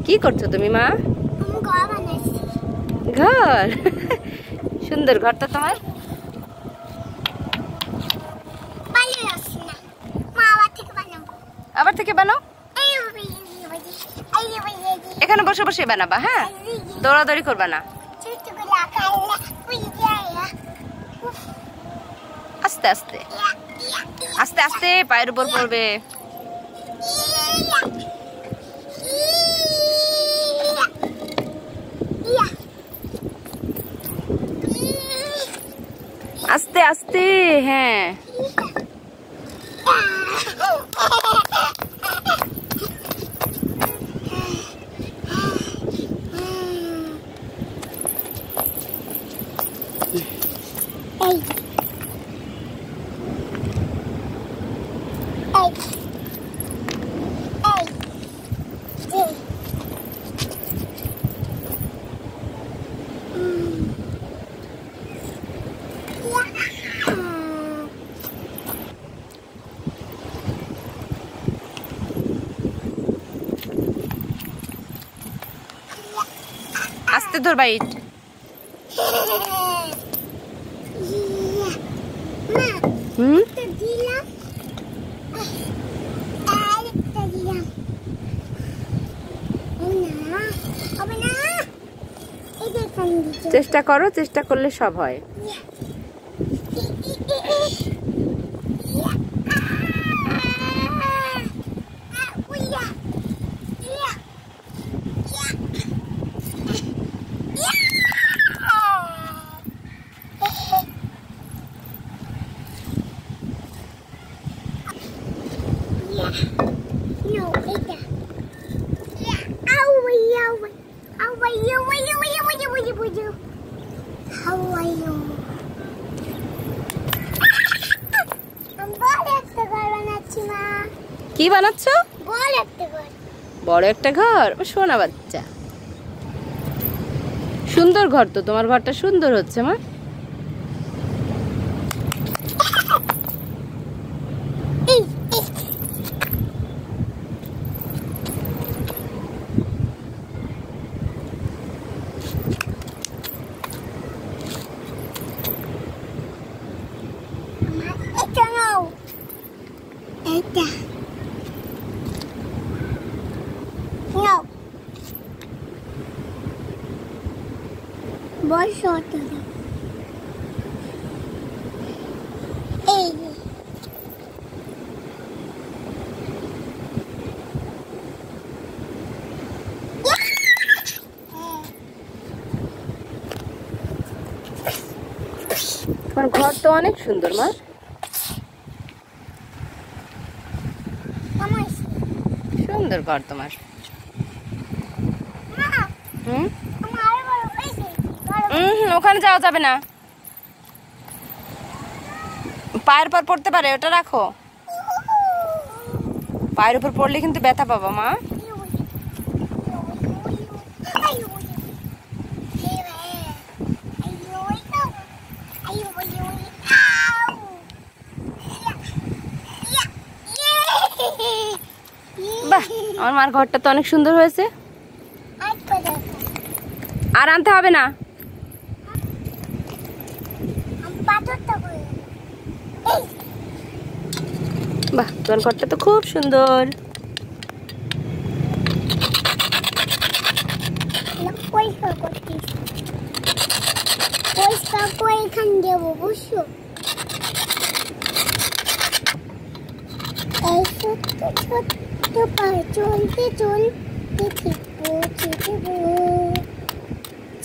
কি করছো তুমি মা? ঘর সুন্দর ঘরটা তোমার। আবার থেকে বানাও। এখানে বসে বসে বানাবা, হ্যাঁ? দৌড়াদৌড়ি করবা না। আস্তে আস্তে আস্তে আস্তে পায়ের উপর পড়বে। আস্তে আস্তে, হ্যাঁ। আস্তে ধর বাইট। চেষ্টা করো, চেষ্টা করলে সব হয়। কি বানাচ্ছ? বড় একটা ঘর। সোনা বাচ্চা, সুন্দর ঘর তো তোমার। ঘরটা সুন্দর হচ্ছে মা। बहुत शॉर्ट है। তোমার ঘর তো অনেক সুন্দর মা। সুন্দর ঘর তোমার। ওখানে যাওয়া যাবে না, পায়ের পর পড়তে পারে। ওটা রাখো, পায়ের উপর পড়লে কিন্তু ব্যথা পাবা মা। বাহ, আমার মার ঘরটা তো অনেক সুন্দর হয়েছে। আর আনতে হবে না। বাহ, তোমার ঘরটা তো খুব সুন্দর। চলতে চলতে ঠিক পৌঁছে দেবো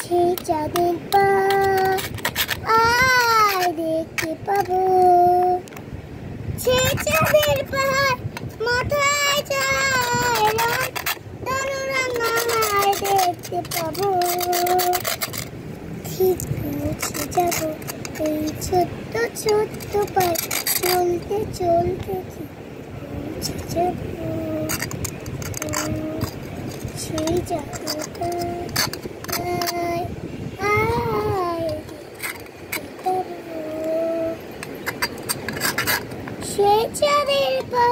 সেই চাঁদের পা আর দেখতে পাবো। সেই চাঁদের পাহাড় মাথায় যায় দেখতে পাবো। ঠিক পৌঁছে যাবো এই ছোট্ট ছোট্ট পায়ে চলতে চলতে ঠিক পৌঁছে যাবো সেই জায়গাটা। সে চাঁদের পা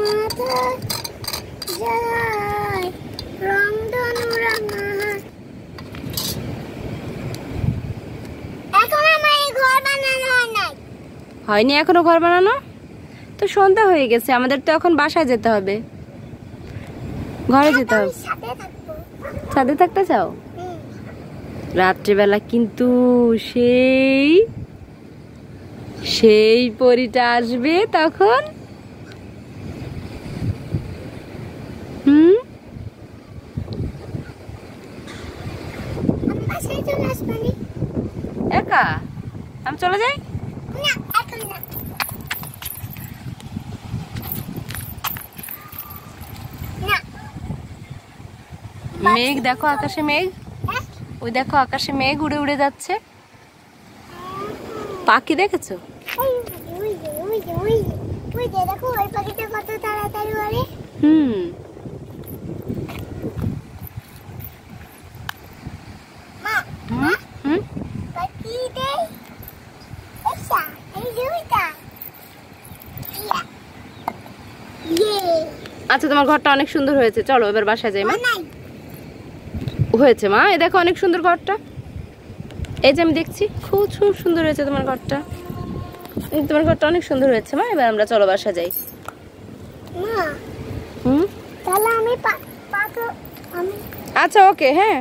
মাথা যায় রং হয়নি এখনো ঘর বানানো? তো সন্ধ্যা হয়ে গেছে, আমাদের তো এখন বাসায় যেতে হবে, ঘরে যেতে হবে। ছাদে থাকতে চাও? রাত্রিবেলা কিন্তু সেই সেই পরীটা আসবে তখন। একা আমি চলে যাই? মেঘ দেখো, আকাশে মেঘ, ওই দেখো আকাশে মেঘ উড়ে উড়ে যাচ্ছে। পাখি দেখেছো? আচ্ছা, তোমার ঘরটা অনেক সুন্দর হয়েছে, চলো এবার বাসায় যাই। মা হয়েছে মা, এই দেখো অনেক সুন্দর ঘরটা, এই যে আমি দেখছি খুব সুন্দর হয়েছে তোমার ঘরটা, তোমার ঘরটা অনেক সুন্দর হয়েছে মা। এবার আমরা চলো বাসায় যাই। আচ্ছা ওকে, হ্যাঁ।